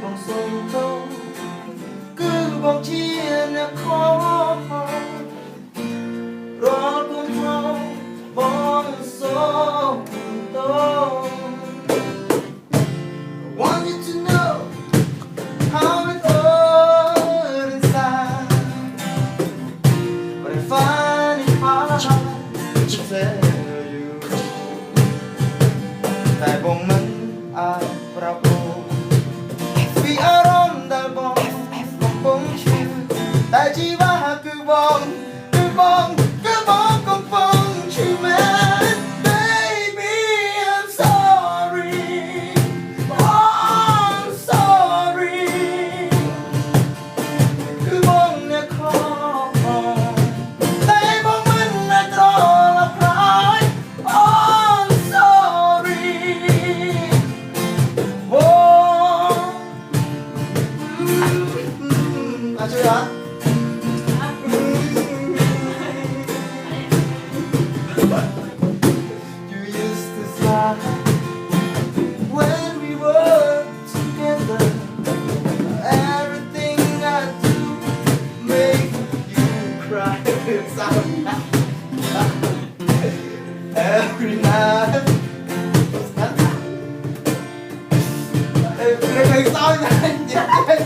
បងសុំទោសគឺបងជាអ្នកខរាល់គុំហៅបងសុំទោស I want you to know how it hurt inside, but I find it hard to tell you តែបងមិនអាចប្រាប់បងពីអារម្មណ៍ដែលបងកំពុងឈឺតែជីវ៉ាគឺបងកំពុងឈឺមែន Baby I'm sorry I'm sorry គឺបងអ្នកខកតែបងមិនអាចត្រឡប់ក្រោយ I'm sorry អាចជួយអត់ You used to smile when we were together. Everything I do make you cry. Every night. Đừng sao vậy?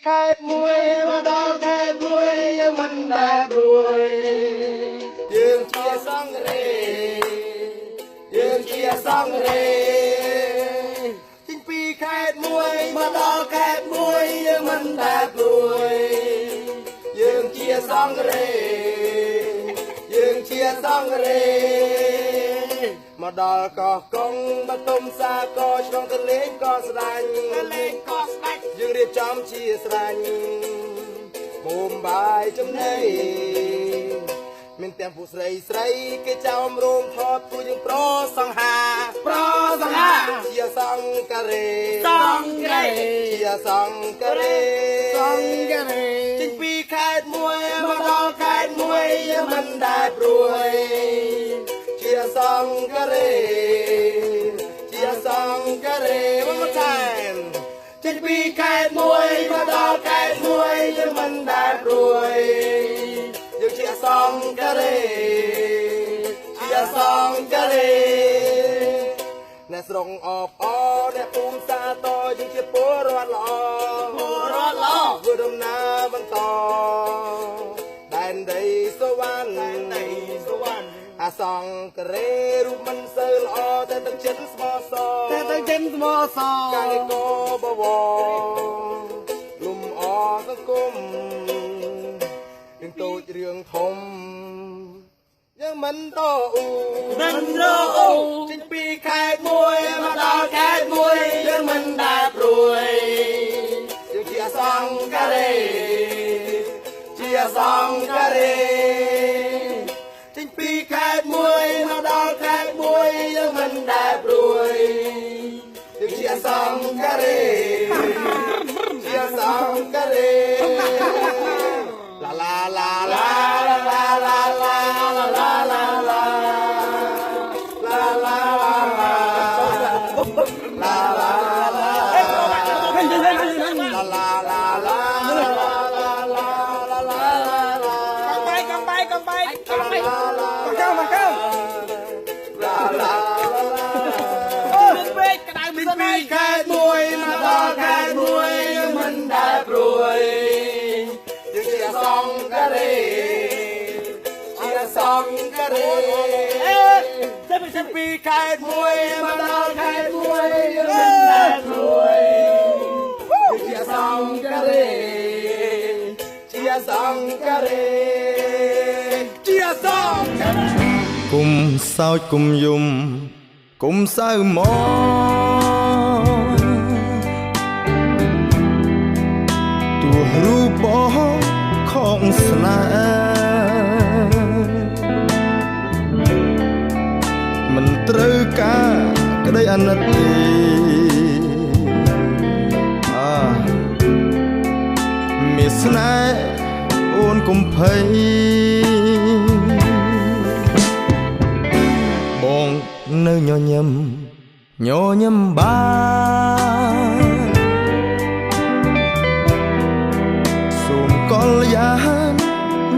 ខែមួយមកដល់ខែមួយយើងមិនដែលព្រួយយើងជាសង្រេយើងជាសង្រេចេញពីខេត្តមួយមកដល់ខេត្តមួយយើងមិនដែលព្រួយយើងជាសង្រេយើងជាសង្រេមកដល់កោះកុងបតុមសាកោឆ្លងទៅលេងក៏ស្ដាច់យើងរៀបចំជាស្រេចមុំបាយចំណីមានទាំងពួកស្រីគេចោមរោមថតពួកយើងប្រសង្ហាជាសង្ការេជាសង្ការេចេញពីខេត្តមួយមកដល់ខេត្តមួយយើងមិនដែលព្រួយជាសង្ការេជាសង្ការេមកថែមចេញពីខេត្តមួយមកដល់ខេត្តមួយយើងមិនដែលព្រួយយើងជាសង្ការេជាសង្ការេអ្នកស្រុកអបអអ្នកភូមិសាតយើងជាពលរដ្ឋល្អធ្វើដំណើរបន្តដែនដីសវណ្ណអាសង្ការេរូបមិនសូវល្អតែទឹកចិត្តស្មោះសរកាលកោបវលំអសង្គមរឿងតូចរឿងធំយើងមិនតអ៊ូចេញពីខេត្តមួយមកដល់ខេត្តមួយយើងមិនដែលព្រួយយើងជាសង្ការេជាសង្ការេចេញពីខេត្តមួយមកដល់ខេត្តមួយយើងមិនដែលព្រួយយើងជាសង្ការេជាសង្ការេឡាឡាឡាឡាឡាឡាឡាឡាឡាឡាឡាឡាខេត្តមួយមកដល់ខេត្តមួយមិនដែលព្រួយយើងជាសង្ការេជាសង្ការេចេញពីខេត្តមួយមកដល់ខេត្តមួយយើងមិនដែលព្រួយយើងជាសង្ការេជាសង្ការេជាសង្ការេគុំសោចគុំយំគុំសៅមករូបបងของស្នេហ៍មិនត្រូវការក្តីអាណិតទេមានស្នេហ៍អូនកុំភ័យបងនៅញញឹមបានកលយាន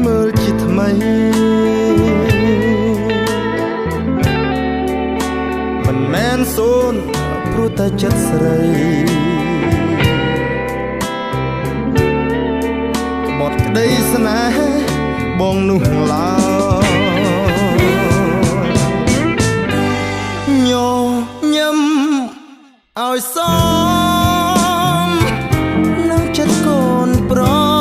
មើលជាថ្មីមិនមែនសូនព្រោះតែចិត្តស្រីក្បត់ក្តីស្នេហ៍បងនោះឡើយញញឹមឲ្យសមនឹងចិត្តកូនប្រុស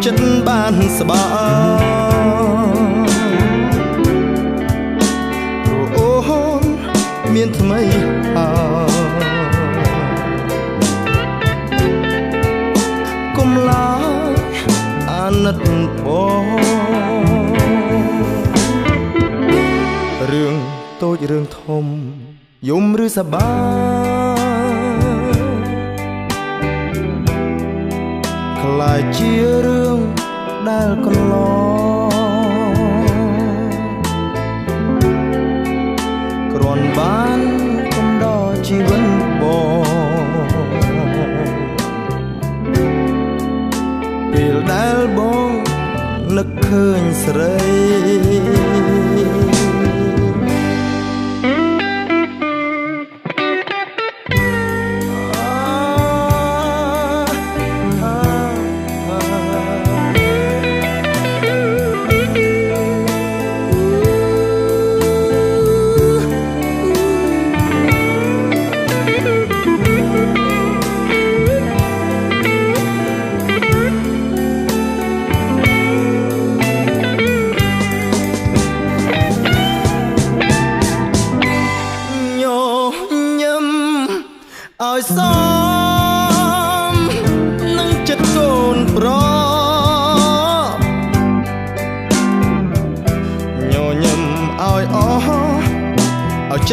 ចិត្តបានស្បើព្រោះអូនមានថ្មីគុំឡើយអាណិតបងរឿងតូចរឿងធំយំឬសប្បាយខ្លាចជារឿងដែលកន្លងគ្រាន់បានកុំដល់ជីវិតបងពេលដែលបងនឹកឃើញស្រី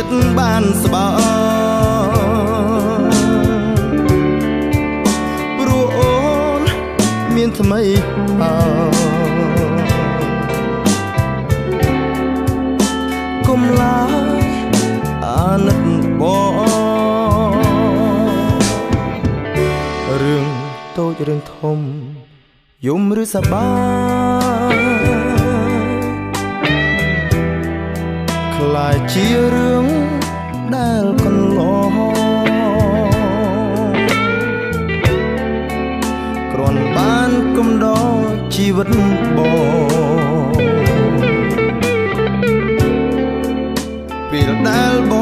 ចិត្តបានស្បើព្រោះអូនមានថ្មីហើយកុំឡើយអាណិតបងរឿងតូចរឿងធំយំឬសប្បាយខ្លាចជារឿងដែលកន្លងគ្រាន់បានកំដរជីវិតបងពេលដែលប